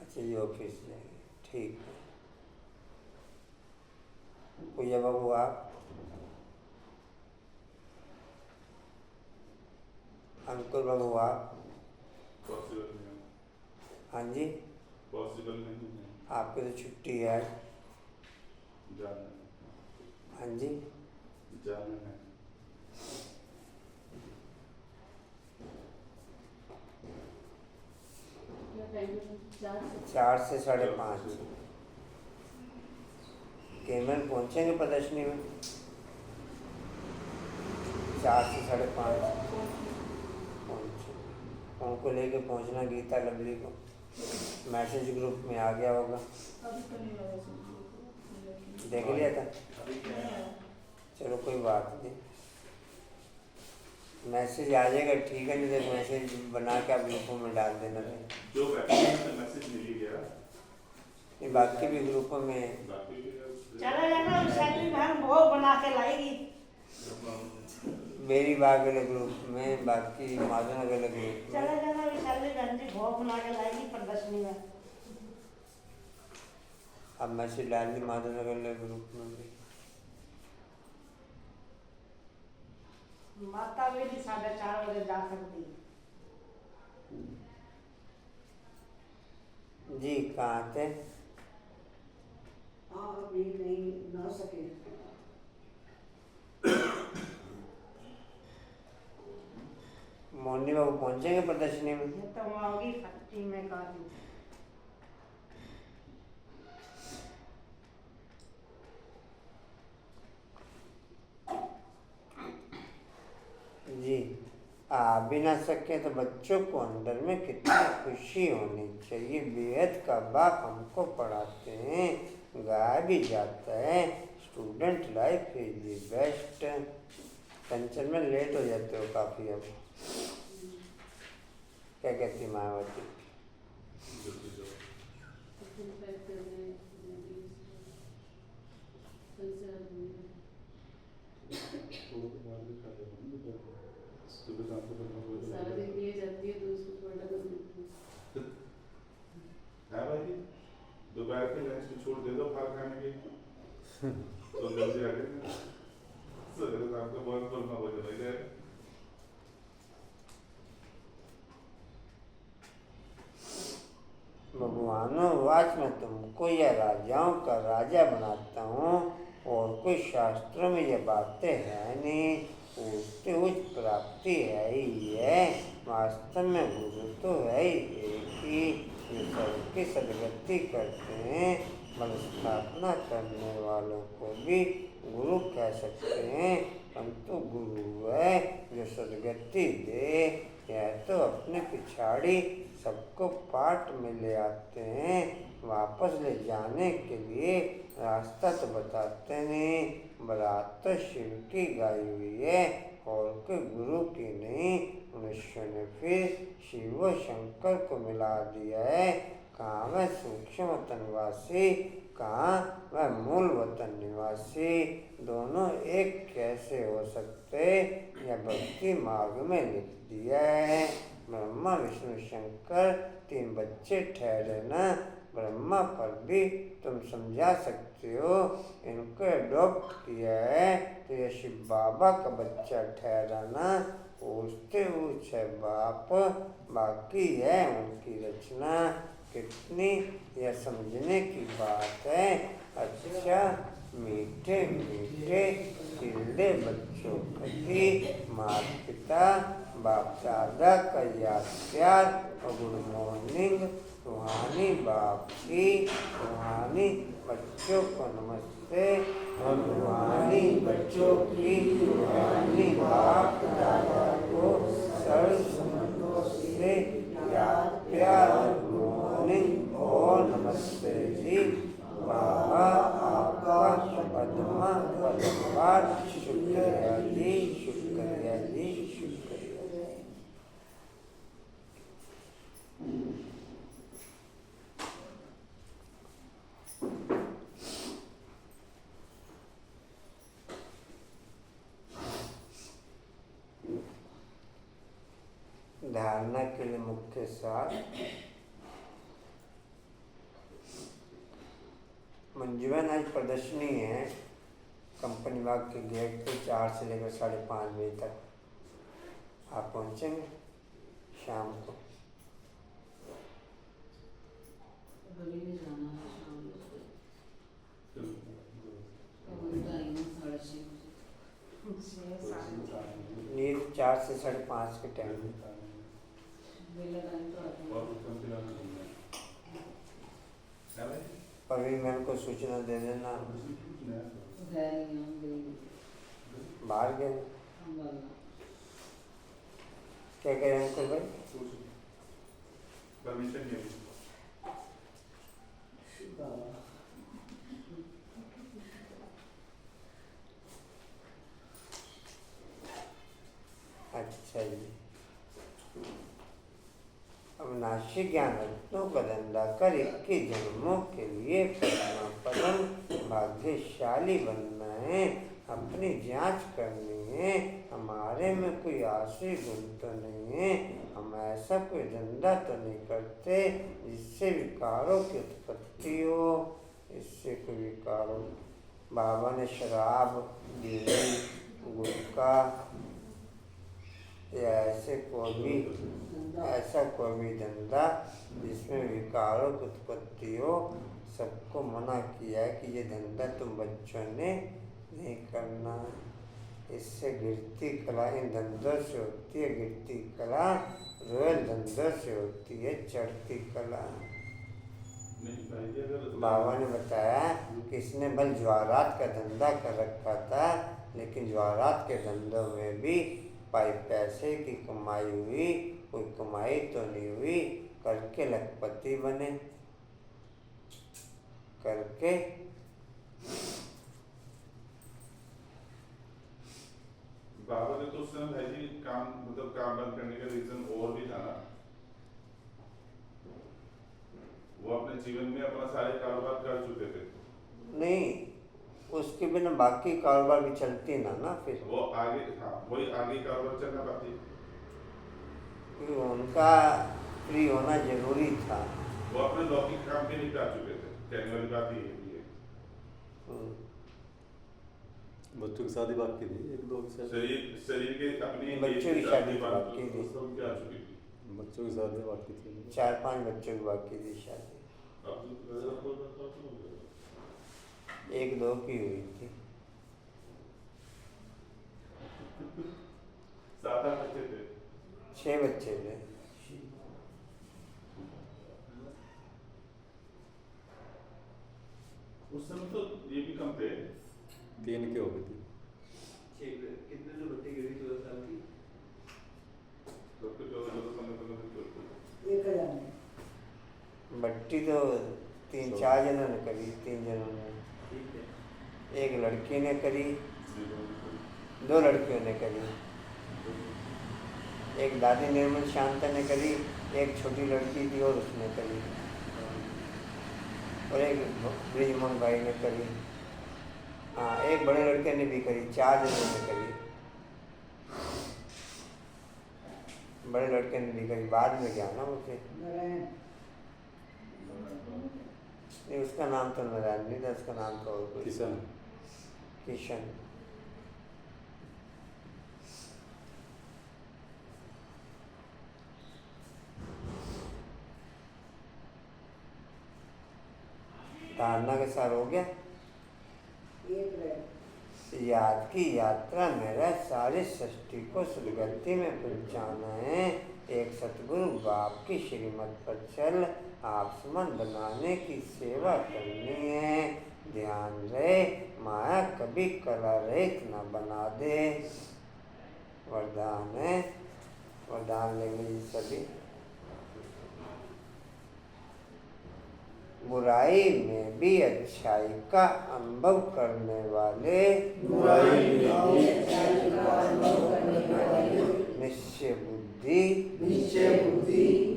अच्छा, ये ऑफिस जाएंगे, ठीक है। पूजा बाबू आप, अंकुर बाबू आप,
पॉसिबल नहीं है,
हाँ जी,
पॉसिबल नहीं है।
आपकी तो छुट्टी है आज।
जाना है,
हाँ जी,
जाना है।
4 से 5:30 केमल पहुँचेंगे प्रदर्शनी में। 4 से 5:30 पहुँचे। उनको लेके पहुँचना, गीता लवली को। मैसेज ग्रुप में आ गया होगा, देख लिया था। चलो कोई बात नहीं, मैसेज आ जाएगा, ठीक है। नहीं तो मैसेज बना के आप ग्रुपों में डाल देना।
जो मैसेज मिल ही गया,
ये बाकी भी ग्रुपों में,
बाकी भी
चले जाना, विशाली बहन भोग बना के लाएगी।
बेरी बाग वाले ग्रुप में, बाकी माधवनगर वाले ग्रुप
चले
में।
जाना, विशाली बहन जी भोग बना के लाएगी प्रदर्शनी में।
अब मैसेज डाल दी माधवनगर वाले ग्रुप में भी।
माता भी 4:30 बजे जा सकती है।
जी, कहाँ थे?
हाँ, अभी नहीं ना सके।
मोहनी बाबू पहुँचेंगे प्रदर्शनी में।
ये तो होगी फट्टी में काफी।
जी, आ भी ना सके तो बच्चों को अंदर में कितनी खुशी होनी चाहिए। बेहद का बाप हमको पढ़ाते हैं, गाया भी जाता है, student life is the best. Kanchan में लेट हो जाते हो काफ़ी अब। क्या कहती मायावती?
सारा दिन ये जाती है तो उसको थोड़ा है भाई, दोपहर के लंच की छूट दे दो खाना खाने की, तो जल्दी आ गए। सवेरे शाम को बहुत बोलना हो जाएगा।
भगवान मानववाच में तुमको या राजाओं का राजा बनाता हूँ, और कोई शास्त्रों में ये बातें है नहीं, उससे उच्च प्राप्ति है ही है। वास्तव में गुरु तो है ही एक ही, जो सबकी सदगति करते हैं। बल स्थापना करने वालों को भी गुरु कह सकते हैं, परंतु गुरु है जो सदगति दे। यह तो अपने पिछाड़ी सबको पाठ में ले आते हैं, वापस ले जाने के लिए रास्ता तो बताते नहीं। बारात तो शिव की गाई हुई है और कोई गुरु की नहीं। मनुष्य ने फिर शिव व शंकर को मिला दिया है। कहाँ वह सूक्ष्म वतन निवासी, कहाँ वह मूल वतन निवासी, दोनों एक कैसे हो सकते? यह भक्ति मार्ग में लिख दिया है। ब्रह्मा विष्णु शंकर 3 बच्चे ठहरे न, ब्रह्मा पर भी तुम समझा सकते हो, इनको अडॉप्ट किया है तो यह शिव बाबा का बच्चा ठहरा ना। पूछते ऊँच है बाप, बाकी है उनकी रचना। कितनी यह समझने की बात है। अच्छा मीठे मीठे खिलते बच्चों प्रति माता पिता बाप दादा का याद प्यार और गुड मॉर्निंग। रूहानी बाप की, रूहानी बच्चों को नमस्ते, और रूहानी बच्चों की रूहानी बाप दादा को सर्व संबंधों से याद प्यार और मॉर्निंग और नमस्ते जी। बाबा आपका पद्मा पद्मवार, शुक्रिया जी, शुक्रिया जी, शुक्रिया जी। धारणा के लिए मुख्य सार। मंजूबन आज प्रदर्शनी है कंपनी बाग के गेट पे 4 से लेकर 5:30 बजे तक। आप पहुंचेंगे शाम को?
अभी नहीं जाना है, शाम को। वही टाइम है 6:30 बजे।
ये 4 से 5:30 के टाइम में।
मेला टाइम तो आता है।
अभी मैम को सूचना दे देना।
है नहीं, हम गए
बाहर गए
हम वाला।
क्या कह रहे हैं अंकल भाई?
परमिशन नहीं है।
अच्छा जी। अविनाशी ज्ञान रत्नों का धंधा कर 21 जन्मों के लिए परम भाग्यशाली बनना है। अपनी जांच करनी है, हमारे में कोई आशी गुण तो नहीं है। हम ऐसा कोई धंधा तो नहीं करते जिससे विकारों की उत्पत्ति हो। इससे कोई विकार हो। बाबा ने शराब, बीड़ी, गुटखा या ऐसा कोई भी धंधा जिसमें विकारों की उत्पत्ति हो, सबको मना किया है कि ये धंधा तुम बच्चों ने नहीं करना। इससे गिरती कला इन धंधों से होती है। गिरती कला रोयल धंधों से होती है, चढ़ती कला। बाबा ने बताया कि इसने बल ज्वारात का धंधा कर रखा था, लेकिन ज्वारात के धंधों में भी पैसे की कमाई हुई, कोई कमाई तो नहीं हुई। करके लखपति बने, करके
बाबा ने तो उस समय भाई जी काम बंद करने का रीजन और भी था ना। वो अपने जीवन में अपना सारे कारोबार कर चुके थे।
नहीं, उसके बिना बाकी कारोबार भी चलती ना फिर।
वो आगे, हाँ वही आगे कारोबार चलना पाती।
क्योंकि उनका फ्री होना जरूरी था।
वो अपने लौकिक काम के निपटा चुके थे। कहने वाली बात ये है।
बच्चों की शादी बाकी थी, 1-2
शरीर के अपनी
बच्चों की शादी बाकी थी।
सब क्या चुकी थी।
बच्चों की शादी बाकी थी।
4-5 बच्चों की बाकी थी शादी।
अब जो नजर आपको तो हो गया।
1-2 की हुई थी।
7-8 बच्चे थे।
6 बच्चे थे।
उस समय तो ये भी कम थे।
3 के हो गई थी।
कितने जो बच्चे गिरी 14 साल की?
तो कुछ और 15
बट्टी तो 3-4 जनों ने करी, 3 जनों ने।
ठीक है।
एक लड़की ने करी, 2 लड़कियों ने करी। एक दादी निर्मल शांता ने करी, एक छोटी लड़की थी और उसने करी, और एक ब्रिजमोहन भाई ने करी। हाँ, एक बड़े लड़के ने भी करी, 4 जनों ने करी। बड़े लड़के ने भी करी, बाद में गया ना उसे। नहीं, उसका नाम तो नारायण नहीं था, उसका नाम तो और कोई
किशन।
किशन। धारणा के सार हो गया। याद की यात्रा मेरा सारी सृष्टि को सदगति में पहुंचाना है। एक सतगुरु बाप की श्रीमत पर चल आपसमन बनाने की सेवा करनी है। ध्यान रहे माया कभी कला रेख न बना दे। वरदान है, वरदान लेंगे जी सभी। बुराई में भी अच्छाई का अनुभव करने वाले, निश्चय बुद्धि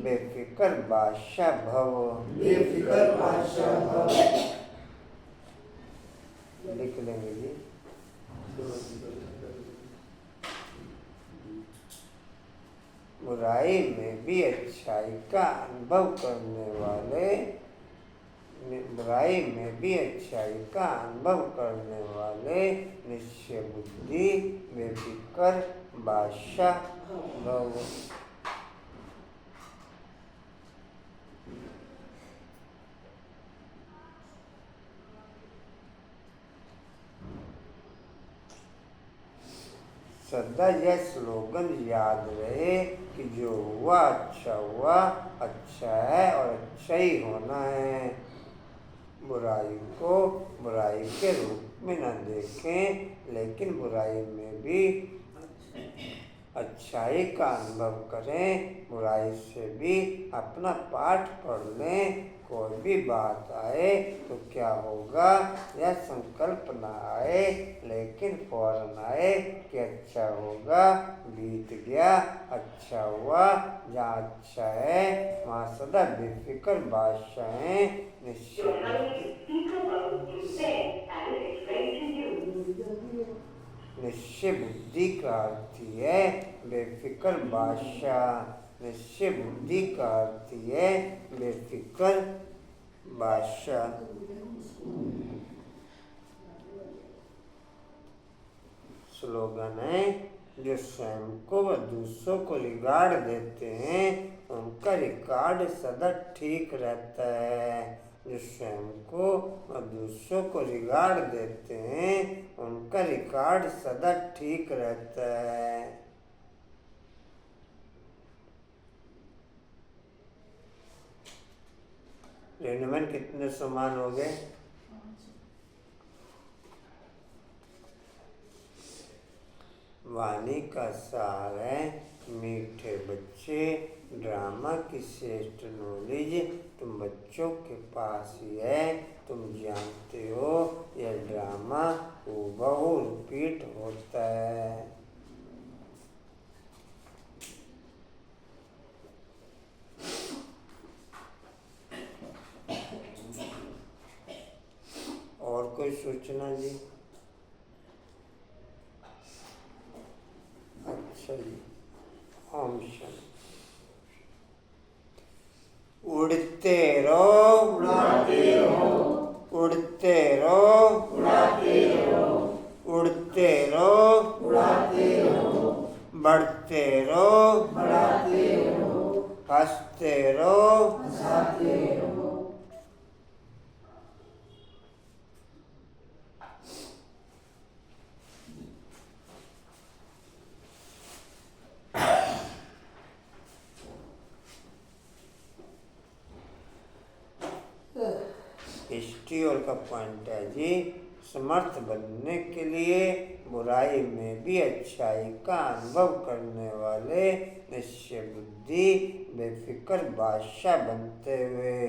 बेफिक्र बादशाह भव। लिख लेंगे जी। बुराई में भी अच्छाई का अनुभव करने वाले, बुराई में भी अच्छाई का अनुभव करने वाले, निश्चय बुद्धि बेफिक्र बादशाह भव। सदा यह स्लोगन याद रहे कि जो हुआ, अच्छा है और अच्छा ही होना है। बुराई को बुराई के रूप में न देखें, लेकिन बुराई में भी अच्छाई का अनुभव करें। बुराई से भी अपना पाठ पढ़ लें। कोई भी बात आए तो क्या होगा यह संकल्प न आए, लेकिन फौरन आए कि अच्छा होगा। बीत गया, अच्छा हुआ। जहाँ अच्छा है वहाँ सदा बेफिक्र बादशाह हैं। निश्चय बुद्धि का अर्थ है बेफिक्र बादशाह। निश्चय बुद्धि का अर्थ है बेफिक्र बादशाह। स्लोगन है, जो स्वयं को व दूसरों को रिगार्ड देते हैं उनका रिकॉर्ड सदा ठीक रहता है। जो स्वयं को और दूसरों को रिगार्ड देते हैं उनका रिकॉर्ड सदा ठीक रहता है। रेणुमन कितने समान हो गए? वाणी का सार है मीठे बच्चे, ड्रामा की श्रेष्ठ नॉलेज तुम बच्चों के पास ही है। तुम जानते हो यह ड्रामा हूबहू रिपीट होता है। और कोई सूचना जी? अच्छा जी, ओम शांति। उड़ते रहो, उड़ाते रहो, उड़ते रहो, उड़ाते रहो, उड़ते रहो, उड़ाते रहो, बढ़ते रहो, बढ़ाते रहो, हंसते रहो, हंसाते रहो, दूसरी ओर का पॉइंट है जी, समर्थ बनने के लिए बुराई में भी अच्छाई का अनुभव करने वाले निश्चय बुद्धि बेफिक्र बादशाह बनते हुए,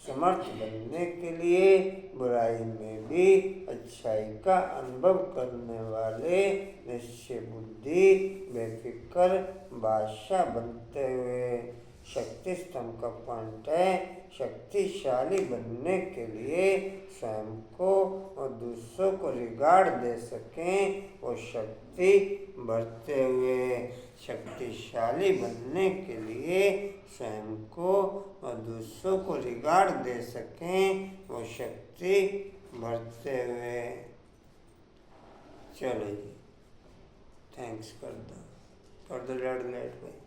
समर्थ बनने के लिए बुराई में भी अच्छाई का अनुभव करने वाले निश्चय बुद्धि बेफिक्र बादशाह बनते हुए। शक्ति स्तंभ का पॉइंट है, शक्तिशाली बनने के लिए स्वयं को और दूसरों को रिगार्ड दे सकें वो शक्ति बढ़ते हुए। शक्तिशाली बनने के लिए स्वयं को और दूसरों को रिगार्ड दे सकें वो शक्ति बढ़ते हुए। चलो जी, थैंक्स कर दो रेड लाइट भाई।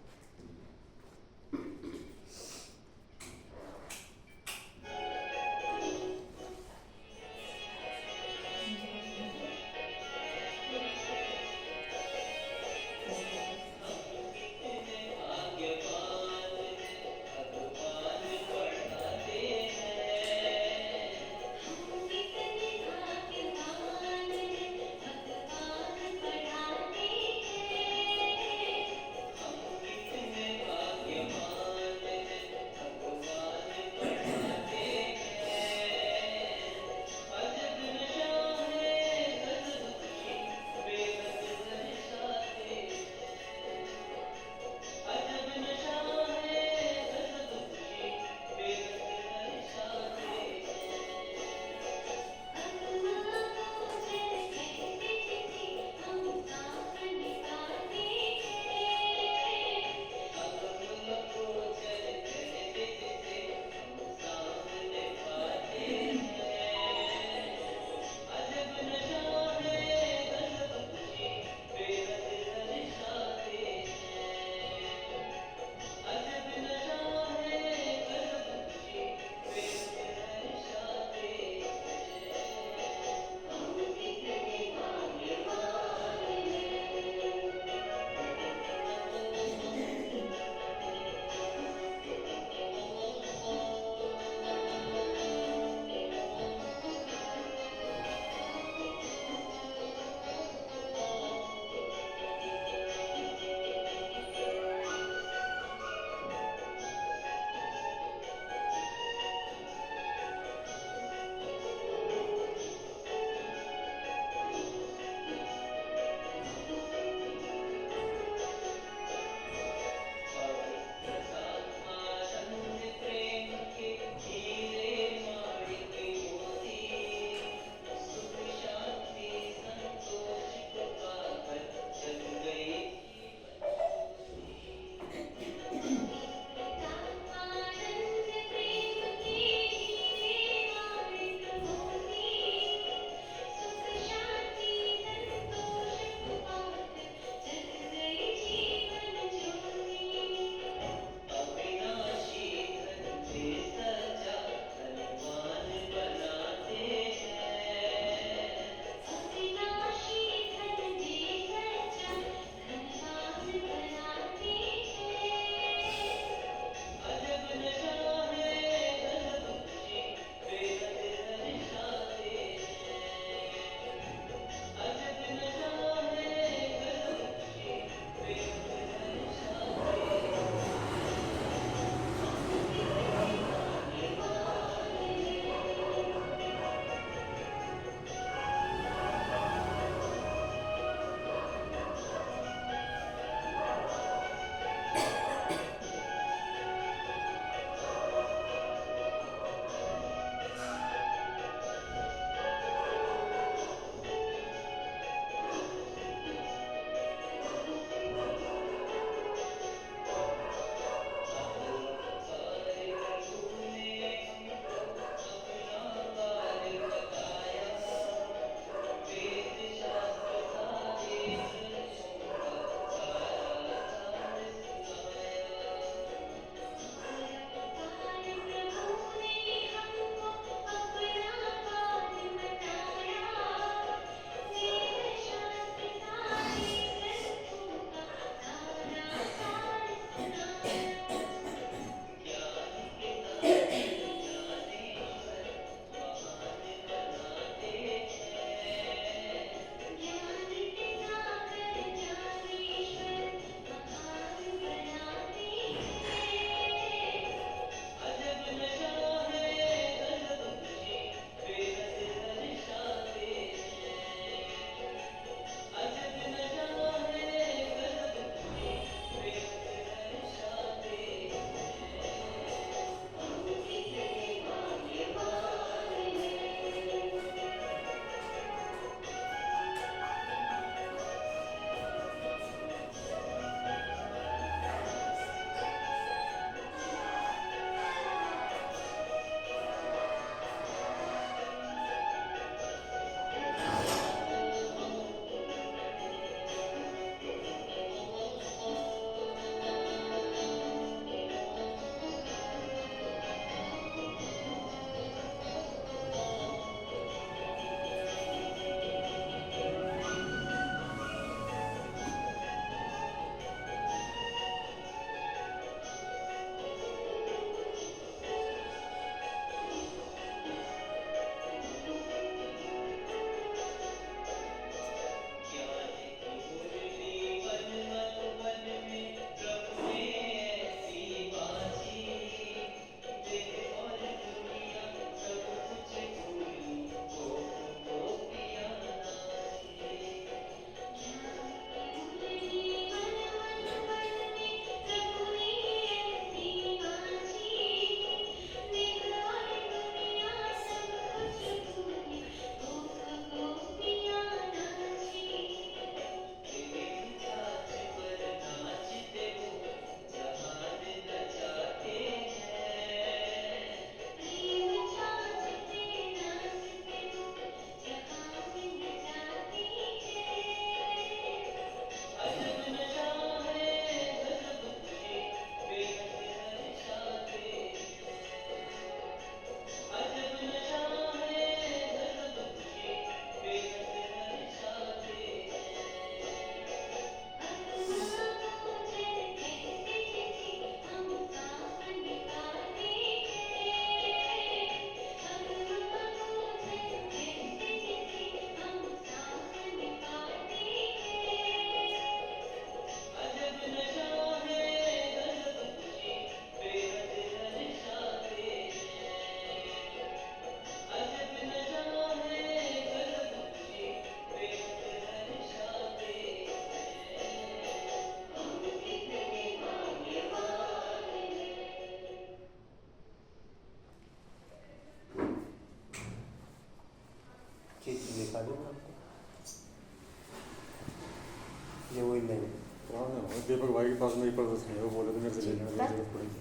जो वही लेंगे।
पुराने हो दीपक भाई के पास मेरी पर्स नहीं है, वो बोले थे मेरे से लेने की जरूरत पड़ेगी।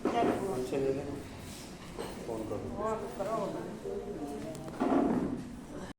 चल
उनसे ले लेंगे।
फोन कर दो।
और